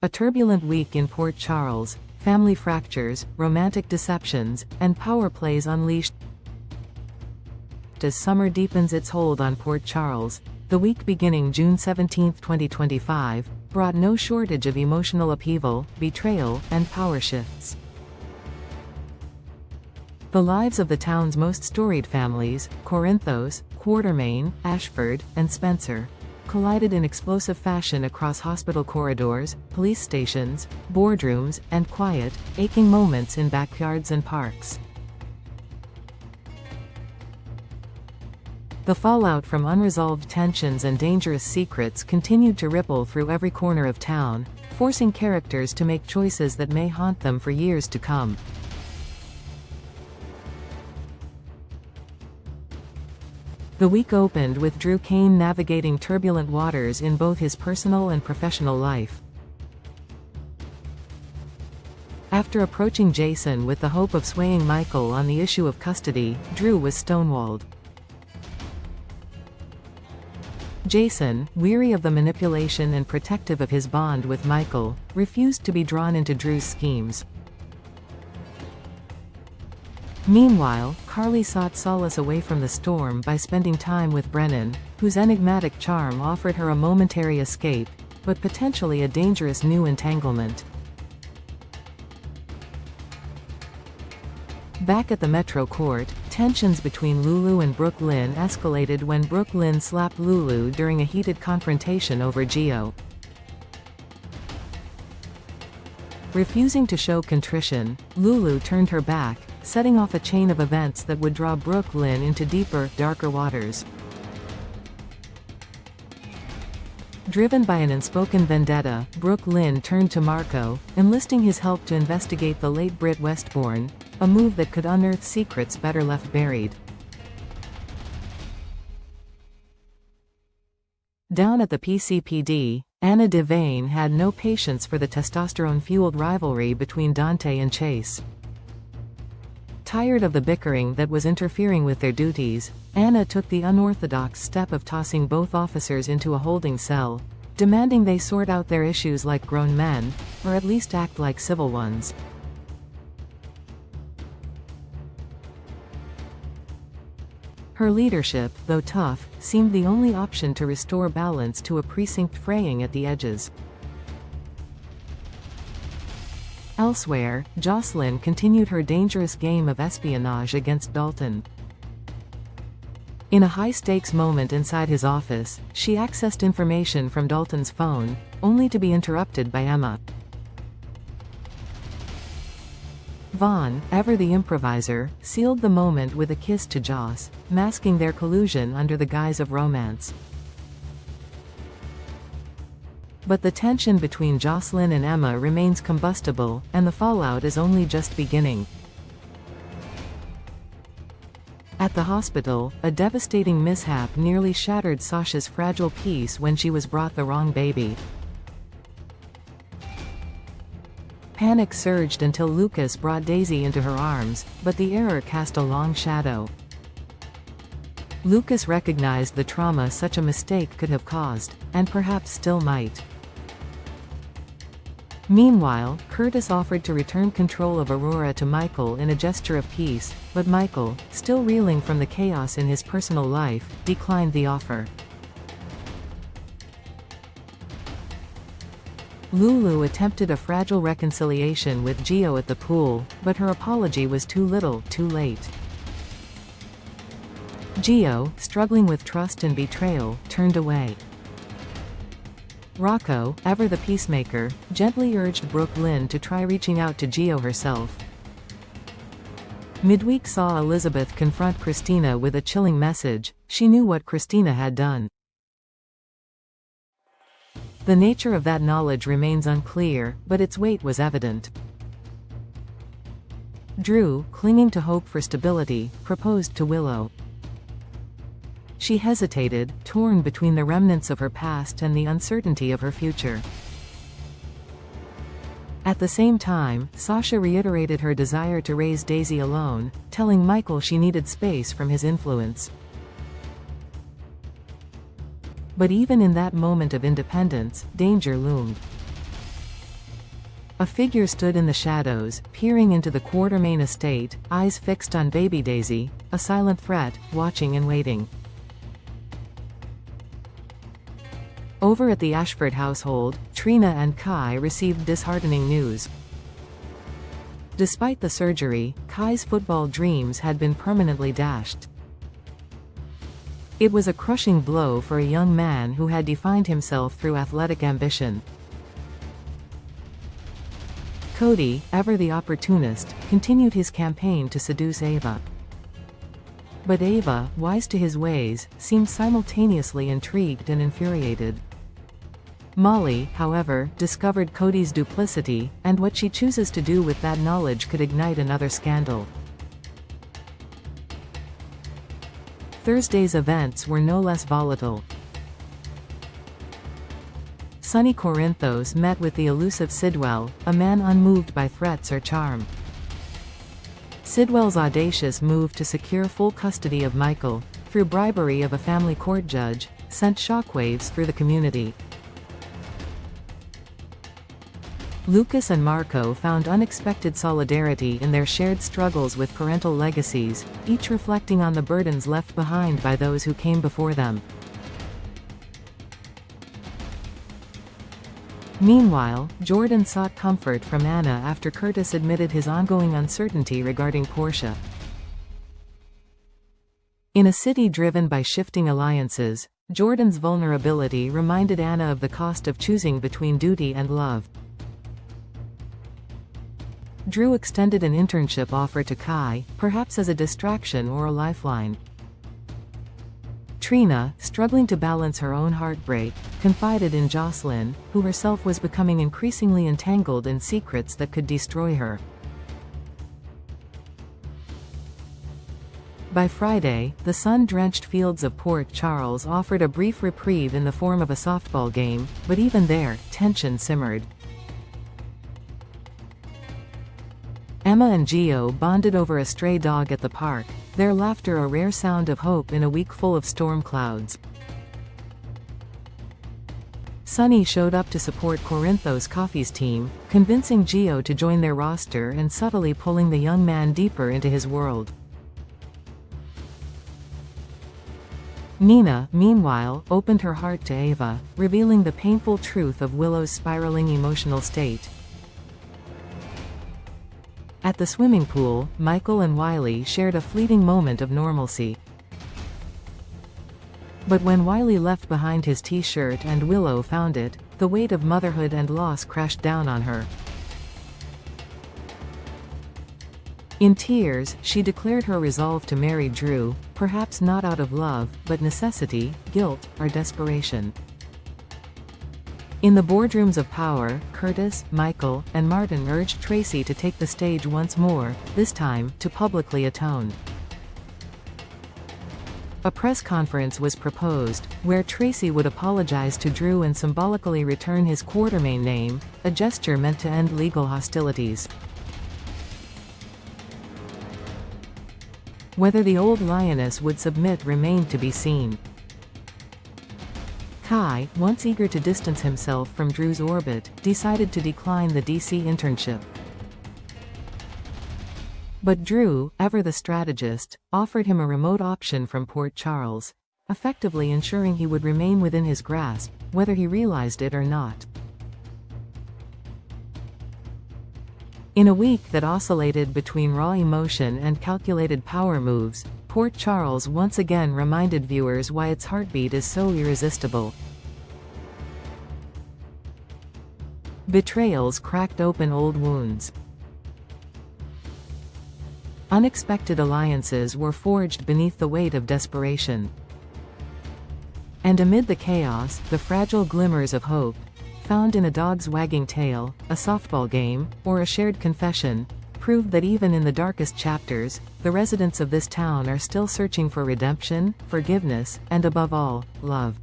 A turbulent week in Port Charles, family fractures, romantic deceptions, and power plays unleashed. As summer deepens its hold on Port Charles, the week beginning June 17, 2025, brought no shortage of emotional upheaval, betrayal, and power shifts. The lives of the town's most storied families, Corinthos, Quartermain, Ashford, and Spencer, collided in explosive fashion across hospital corridors, police stations, boardrooms, and quiet, aching moments in backyards and parks. The fallout from unresolved tensions and dangerous secrets continued to ripple through every corner of town, forcing characters to make choices that may haunt them for years to come. The week opened with Drew Kane navigating turbulent waters in both his personal and professional life. After approaching Jason with the hope of swaying Michael on the issue of custody, Drew was stonewalled. Jason, weary of the manipulation and protective of his bond with Michael, refused to be drawn into Drew's schemes. Meanwhile, Carly sought solace away from the storm by spending time with Brennan, whose enigmatic charm offered her a momentary escape, but potentially a dangerous new entanglement. Back at the Metro Court, tensions between Lulu and Brooke Lynn escalated when Brooke Lynn slapped Lulu during a heated confrontation over Gio. Refusing to show contrition, Lulu turned her back, setting off a chain of events that would draw Brooke Lynn into deeper, darker waters. Driven by an unspoken vendetta, Brooke Lynn turned to Marco, enlisting his help to investigate the late Brit Westbourne, a move that could unearth secrets better left buried. Down at the PCPD, Anna Devane had no patience for the testosterone-fueled rivalry between Dante and Chase. Tired of the bickering that was interfering with their duties, Anna took the unorthodox step of tossing both officers into a holding cell, demanding they sort out their issues like grown men, or at least act like civil ones. Her leadership, though tough, seemed the only option to restore balance to a precinct fraying at the edges. Elsewhere, Jocelyn continued her dangerous game of espionage against Dalton. In a high-stakes moment inside his office, she accessed information from Dalton's phone, only to be interrupted by Emma. Vaughn, ever the improviser, sealed the moment with a kiss to Joss, masking their collusion under the guise of romance. But the tension between Jocelyn and Emma remains combustible, and the fallout is only just beginning. At the hospital, a devastating mishap nearly shattered Sasha's fragile peace when she was brought the wrong baby. Panic surged until Lucas brought Daisy into her arms, but the error cast a long shadow. Lucas recognized the trauma such a mistake could have caused, and perhaps still might. Meanwhile, Curtis offered to return control of Aurora to Michael in a gesture of peace, but Michael, still reeling from the chaos in his personal life, declined the offer. Lulu attempted a fragile reconciliation with Gio at the pool, but her apology was too little, too late. Gio, struggling with trust and betrayal, turned away. Rocco, ever the peacemaker, gently urged Brooke Lynn to try reaching out to Gio herself. Midweek saw Elizabeth confront Christina with a chilling message. She knew what Christina had done. The nature of that knowledge remains unclear, but its weight was evident. Drew, clinging to hope for stability, proposed to Willow. She hesitated, torn between the remnants of her past and the uncertainty of her future. At the same time, Sasha reiterated her desire to raise Daisy alone, telling Michael she needed space from his influence. But even in that moment of independence, danger loomed. A figure stood in the shadows, peering into the Quartermain estate, eyes fixed on baby Daisy, a silent threat, watching and waiting. Over at the Ashford household, Trina and Kai received disheartening news. Despite the surgery, Kai's football dreams had been permanently dashed. It was a crushing blow for a young man who had defined himself through athletic ambition. Cody, ever the opportunist, continued his campaign to seduce Ava. But Ava, wise to his ways, seemed simultaneously intrigued and infuriated. Molly, however, discovered Cody's duplicity, and what she chooses to do with that knowledge could ignite another scandal. Thursday's events were no less volatile. Sonny Corinthos met with the elusive Sidwell, a man unmoved by threats or charm. Sidwell's audacious move to secure full custody of Michael, through bribery of a family court judge, sent shockwaves through the community. Lucas and Marco found unexpected solidarity in their shared struggles with parental legacies, each reflecting on the burdens left behind by those who came before them. Meanwhile, Jordan sought comfort from Anna after Curtis admitted his ongoing uncertainty regarding Portia. In a city driven by shifting alliances, Jordan's vulnerability reminded Anna of the cost of choosing between duty and love. Drew extended an internship offer to Kai, perhaps as a distraction or a lifeline. Trina, struggling to balance her own heartbreak, confided in Jocelyn, who herself was becoming increasingly entangled in secrets that could destroy her. By Friday, the sun-drenched fields of Port Charles offered a brief reprieve in the form of a softball game, but even there, tension simmered. Emma and Gio bonded over a stray dog at the park, their laughter a rare sound of hope in a week full of storm clouds. Sonny showed up to support Corinthos Coffee's team, convincing Gio to join their roster and subtly pulling the young man deeper into his world. Nina, meanwhile, opened her heart to Ava, revealing the painful truth of Willow's spiraling emotional state. At the swimming pool, Michael and Wiley shared a fleeting moment of normalcy. But when Wiley left behind his t-shirt and Willow found it, the weight of motherhood and loss crashed down on her. In tears, she declared her resolve to marry Drew, perhaps not out of love, but necessity, guilt, or desperation. In the boardrooms of power, Curtis, Michael, and Martin urged Tracy to take the stage once more, this time, to publicly atone. A press conference was proposed, where Tracy would apologize to Drew and symbolically return his Quartermain name, a gesture meant to end legal hostilities. Whether the old lioness would submit remained to be seen. Kai, once eager to distance himself from Drew's orbit, decided to decline the DC internship. But Drew, ever the strategist, offered him a remote option from Port Charles, effectively ensuring he would remain within his grasp, whether he realized it or not. In a week that oscillated between raw emotion and calculated power moves, Port Charles once again reminded viewers why its heartbeat is so irresistible. Betrayals cracked open old wounds. Unexpected alliances were forged beneath the weight of desperation. And amid the chaos, the fragile glimmers of hope, found in a dog's wagging tail, a softball game, or a shared confession, proved that even in the darkest chapters, the residents of this town are still searching for redemption, forgiveness, and above all, love.